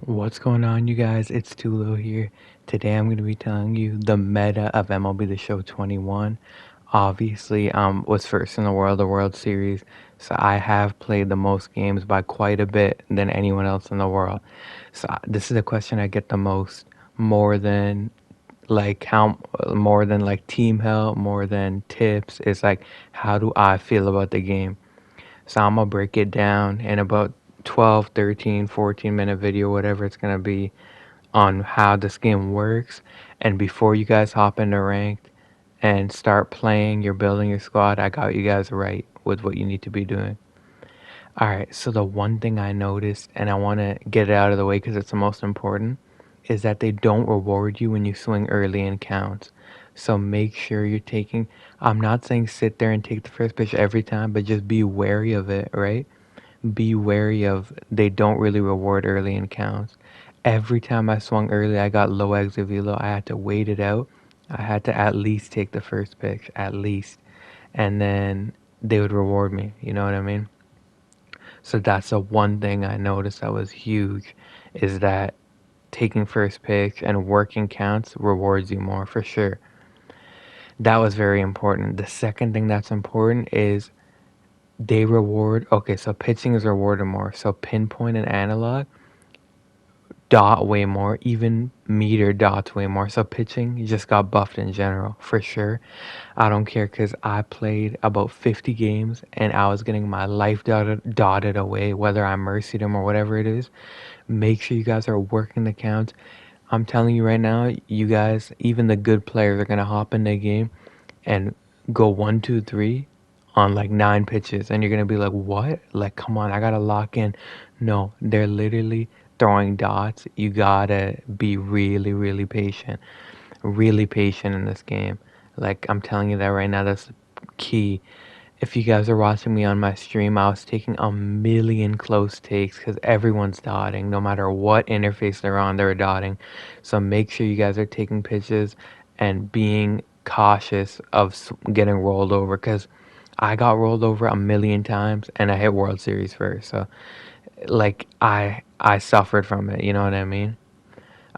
What's going on, you guys? It's Tulo here. Today I'm going to be telling you the meta of MLB The Show 21. Obviously, was first in the World Series, so I have played the most games by quite a bit than anyone else in the world. So this is a question I get the most, more than more than like team help, more than tips. It's like, how do I feel about the game? So I'm gonna break it down in about 12, 13, 14-minute video, whatever it's gonna be, on how this game works. And before you guys hop into ranked and start playing, you're building your squad, I got you guys right with what you need to be doing. Alright, so the one thing I noticed, and I want to get it out of the way because it's the most important, is that they don't reward you when you swing early in counts. So make sure you're taking, I'm not saying sit there and take the first pitch every time, but just be wary of it, right? Be wary of, they don't really reward early in counts. Every time I swung early, I got low exit velo. I had to wait it out. I had to at least take the first pitch, at least. And then they would reward me. You know what I mean? So that's the one thing I noticed that was huge, is that taking first pitch and working counts rewards you more for sure. That was very important. The second thing that's important is they reward, okay, so pitching is rewarded more. So pinpoint and analog dot way more, even meter dots way more. So pitching just got buffed in general for sure. I don't care because I played about 50 games and I was getting my life dotted away, whether I mercied them or whatever it is. Make sure you guys are working the counts. I'm telling you right now, you guys, even the good players, are gonna hop in the game and go 1, 2, 3 on like 9 pitches, and you're gonna be like, what? Like, come on, I gotta lock in. No, they're literally throwing dots. You gotta be really patient in this game. Like, I'm telling you that right now, that's key. If you guys are watching me on my stream, I was taking a million close takes because everyone's dotting. No matter what interface they're on, they're dotting. So make sure you guys are taking pitches and being cautious of getting rolled over, because I got rolled over a million times and I hit World Series first. So like I suffered from it, you know what I mean?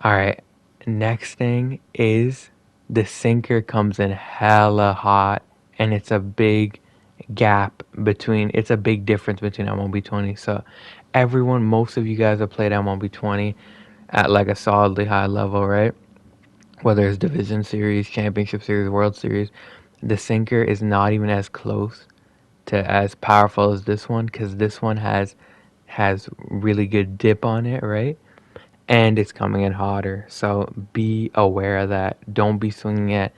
All right. Next thing is the sinker comes in hella hot, and it's a big it's a big difference between MLB 20. So most of you guys have played MLB 20 at like a solidly high level, right? Whether it's Division Series, Championship Series, World Series, the sinker is not even as close to as powerful as this one, because this one has really good dip on it, right? And it's coming in hotter. So be aware of that. Don't be swinging at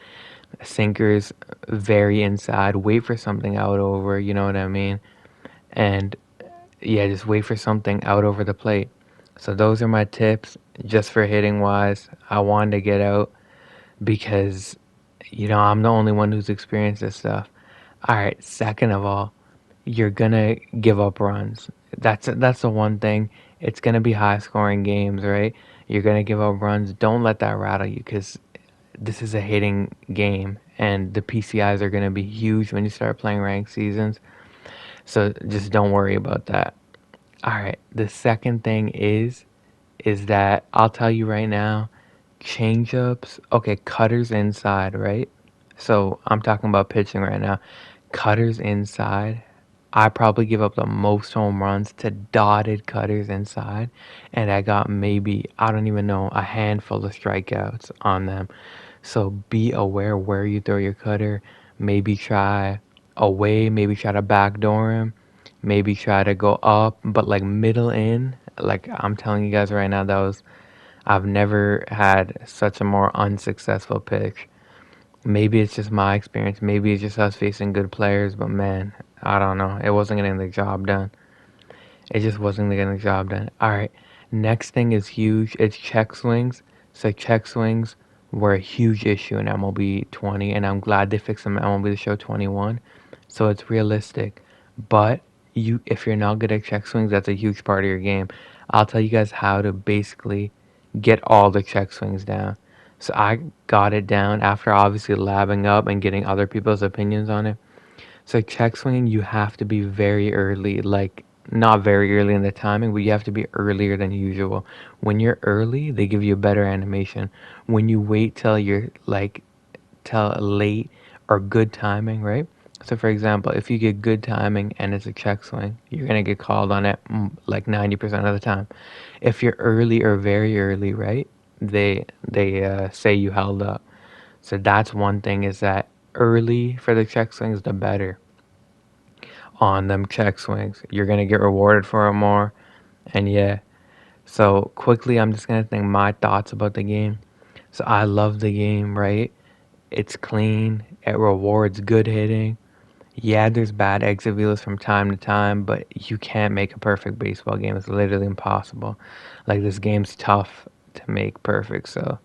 sinkers very inside. Wait for something out over, you know what I mean? And yeah, just wait for something out over the plate. So those are my tips just for hitting wise. I wanted to get out because, I'm the only one who's experienced this stuff. All right, second of all, you're gonna give up runs. That's the one thing. It's gonna be high scoring games, right? You're gonna give up runs. Don't let that rattle you, because this is a hitting game, and the PCIs are gonna be huge when you start playing ranked seasons. So just don't worry about that. All right. The second thing is that I'll tell you right now, changeups. Okay, cutters inside, right? So I'm talking about pitching right now. Cutters inside, I probably give up the most home runs to dotted cutters inside, and I got maybe, I don't even know, a handful of strikeouts on them. So be aware where you throw your cutter. Maybe try away, maybe try to backdoor him, maybe try to go up, but like middle in. Like, I'm telling you guys right now, I've never had such a more unsuccessful pitch. Maybe it's just my experience. Maybe it's just us facing good players, but man, I don't know. It wasn't getting the job done. It just wasn't getting the job done. All right. Next thing is huge. It's check swings. So check swings were a huge issue in MLB 20, and I'm glad they fixed them in MLB The Show 21. So it's realistic. But if you're not good at check swings, that's a huge part of your game. I'll tell you guys how to basically get all the check swings down. So I got it down after obviously labbing up and getting other people's opinions on it. So check swinging, you have to be very early, like not very early in the timing, but you have to be earlier than usual. When you're early, they give you a better animation. When you wait till you're like till late or good timing, right? So for example, if you get good timing and it's a check swing, you're gonna get called on it like 90% of the time. If you're early or very early, right? They say you held up. So that's one thing is that early for the check swings, the better on them check swings. You're gonna get rewarded for it more. And yeah, so quickly, I'm just gonna think my thoughts about the game. So I love the game, right? It's clean. It rewards good hitting. Yeah, there's bad exit views from time to time, but you can't make a perfect baseball game. It's literally impossible. Like this game's tough to make perfect, so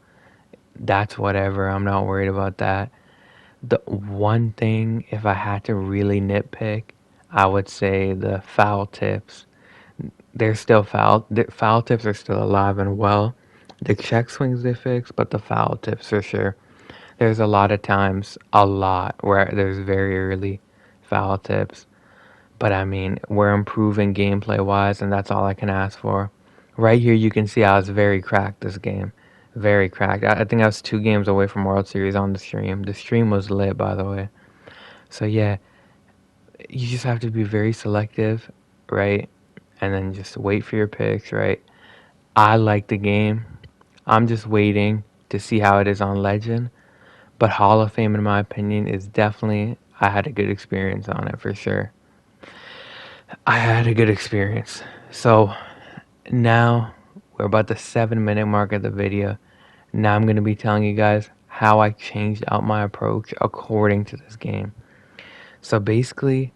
that's whatever. I'm not worried about that. The one thing, if I had to really nitpick, I would say the foul tips. They're still foul. The foul tips are still alive and well. The check swings they fixed, but the foul tips for sure. There's a lot of times, a lot, where there's very early foul tips. But I mean, we're improving gameplay wise, and that's all I can ask for. Right here, you can see I was very cracked this game. Very cracked. I think I was 2 games away from World Series on the stream. The stream was lit, by the way. So yeah, you just have to be very selective, right? And then just wait for your picks, right? I like the game. I'm just waiting to see how it is on Legend. But Hall of Fame, in my opinion, is definitely, I had a good experience on it for sure. I had a good experience. So now we're about the 7 minute mark of the video. Now I'm going to be telling you guys how I changed out my approach according to this game. So basically,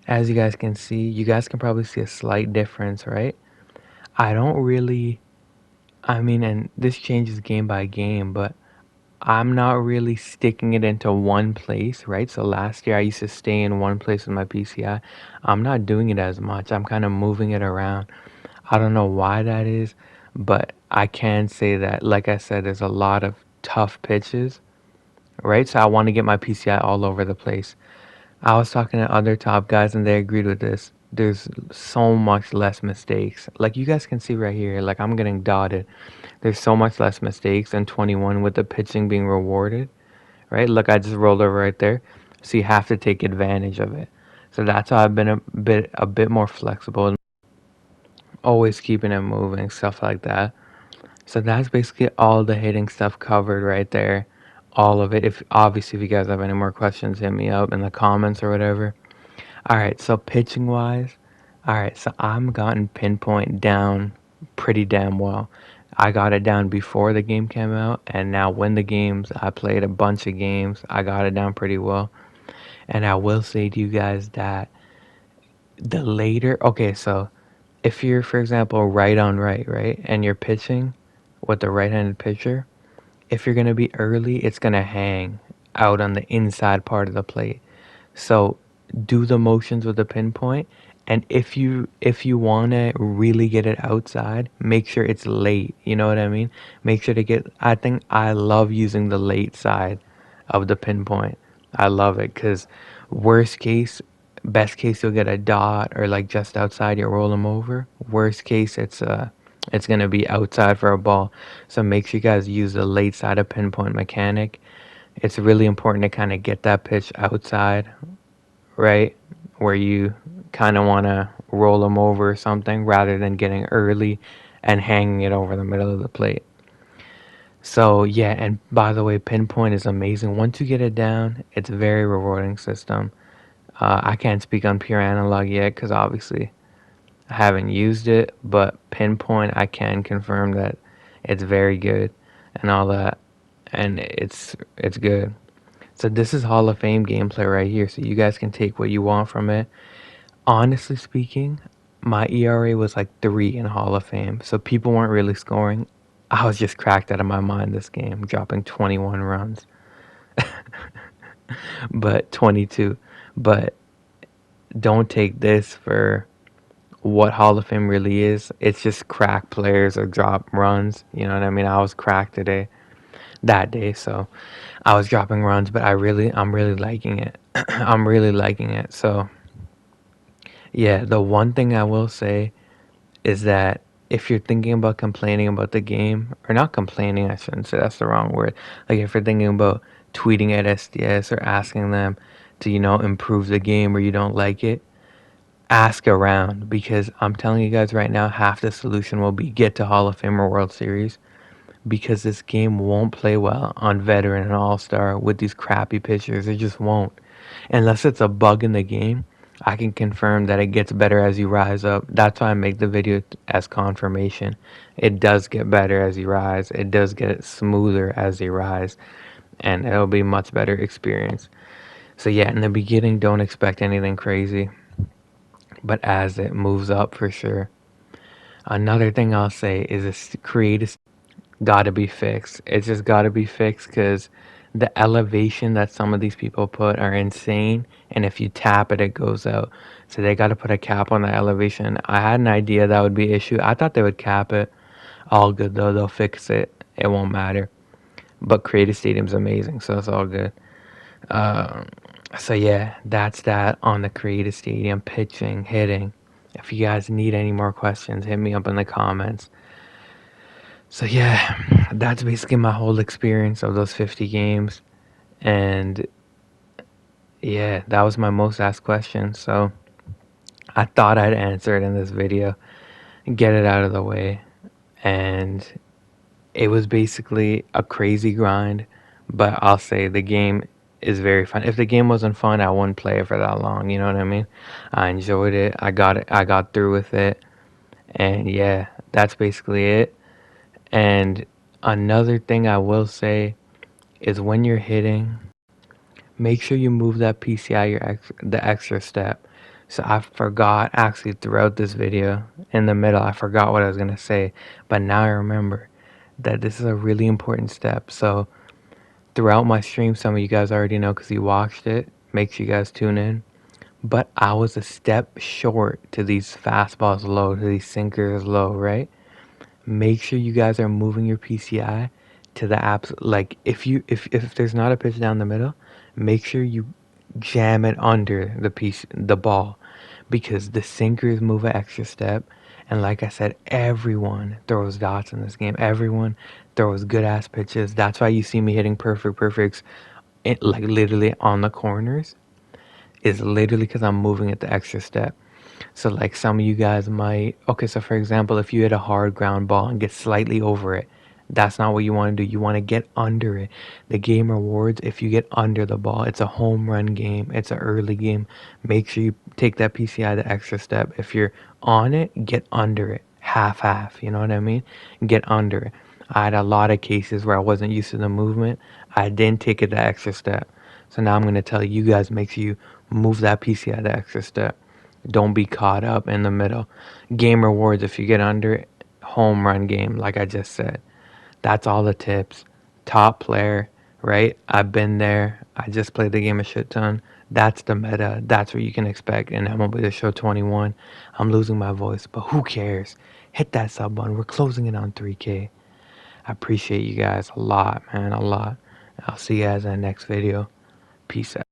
as you guys can see, you guys can probably see a slight difference, right? I don't really, I mean, and this changes game by game, but I'm not really sticking it into one place, right? So last year I used to stay in one place with my PCI. I'm not doing it as much. I'm kind of moving it around. I don't know why that is, but I can say that, like I said, there's a lot of tough pitches, right? So I want to get my PCI all over the place. I was talking to other top guys and they agreed with this. There's so much less mistakes. Like you guys can see right here, like I'm getting dotted. There's so much less mistakes in 21 with the pitching being rewarded, right? Look, I just rolled over right there. So you have to take advantage of it. So that's how I've been a bit more flexible, always keeping it moving, stuff like that. So that's basically all the hitting stuff covered right there. All of it. If obviously if you guys have any more questions, hit me up in the comments or whatever. All right, so pitching wise, all right, so I'm gotten pinpoint down pretty damn well. I got it down before the game came out, and now when the games, I played a bunch of games, I got it down pretty well. And I will say to you guys that the later, okay, so if you're, for example, right on right, and you're pitching with the right-handed pitcher, if you're going to be early, it's going to hang out on the inside part of the plate. So do the motions with the pinpoint, and if you want to really get it outside, make sure it's late. You know what I mean? Make sure to get. I think I love using the late side of the pinpoint. I love it because worst case, best case you'll get a dot or like just outside you roll them over. Worst case it's gonna be outside for a ball. So make sure you guys use the late side of pinpoint mechanic. It's really important to kind of get that pitch outside, right? Where you kind of want to roll them over or something rather than getting early and hanging it over the middle of the plate. So yeah, and by the way, pinpoint is amazing. Once you get it down, it's a very rewarding system. I can't speak on pure analog yet because obviously I haven't used it, but pinpoint I can confirm that it's very good and all that, and it's good. So this is Hall of Fame gameplay right here. So you guys can take what you want from it. Honestly speaking, my ERA was like 3 in Hall of Fame. So people weren't really scoring. I was just cracked out of my mind this game, dropping 21 runs. But 22. But don't take this for what Hall of Fame really is. It's just crack players or drop runs. You know what I mean? I was cracked that day, so I was dropping runs, but I'm really liking it. I'm really liking it. So Yeah, the one thing I will say is that if you're thinking about complaining about the game, or not complaining, I shouldn't say, that's the wrong word. Like if you're thinking about tweeting at SDS or asking them to, improve the game, or you don't like it, ask around, because I'm telling you guys right now, half the solution will be get to Hall of Fame or World Series, because this game won't play well on veteran and all-star with these crappy pitchers. It just won't. Unless it's a bug in the game, I can confirm that it gets better as you rise up. That's why I make the video as confirmation. It does get better as you rise. It does get smoother as you rise, and it'll be much better experience. So yeah, in the beginning, don't expect anything crazy, but as it moves up, for sure. Another thing I'll say is create a gotta be fixed. It's just gotta be fixed because the elevation that some of these people put are insane. And if you tap it, it goes out. So they gotta put a cap on the elevation. I had an idea that would be an issue. I thought they would cap it. All good though. They'll fix it. It won't matter. But Creative Stadium's amazing, so it's all good. Um, so yeah, that's that on the Creative Stadium, pitching, hitting. If you guys need any more questions, hit me up in the comments. So yeah, that's basically my whole experience of those 50 games. And yeah, that was my most asked question. So I thought I'd answer it in this video, get it out of the way. And it was basically a crazy grind, but I'll say the game is very fun. If the game wasn't fun, I wouldn't play it for that long, you know what I mean? I enjoyed it. I got through with it. And yeah, that's basically it. And another thing I will say is when you're hitting, make sure you move that PCI the extra step. So I forgot actually throughout this video, in the middle, I forgot what I was gonna say, but now I remember that this is a really important step. So throughout my stream, some of you guys already know because you watched it. Make sure you guys tune in. But I was a step short to these fastballs low, to these sinkers low, right? Make sure you guys are moving your PCI to the apps. Like if there's not a pitch down the middle, make sure you jam it under the ball, because the sinkers move an extra step. And like I said, everyone throws dots in this game. Everyone throws good ass pitches. That's why you see me hitting perfects, like literally on the corners. Is literally because I'm moving it the extra step. So like some of you guys might, okay, so for example, if you hit a hard ground ball and get slightly over it, that's not what you want to do. You want to get under it. The game rewards if you get under the ball. It's a home run game. It's an early game. Make sure you take that PCI the extra step. If you're on it, get under it. Half, you know what I mean? Get under it. I had a lot of cases where I wasn't used to the movement. I didn't take it the extra step. So now I'm going to tell you guys, make sure you move that PCI the extra step. Don't be caught up in the middle. Game rewards if you get under it. Home run game, like I just said. That's all the tips. Top player, right? I've been there. I just played the game a shit ton. That's the meta. That's what you can expect in MLB The Show 21. I'm losing my voice, but who cares? Hit that sub button. We're closing it on 3K. I appreciate you guys a lot, man, a lot. I'll see you guys in the next video. Peace out.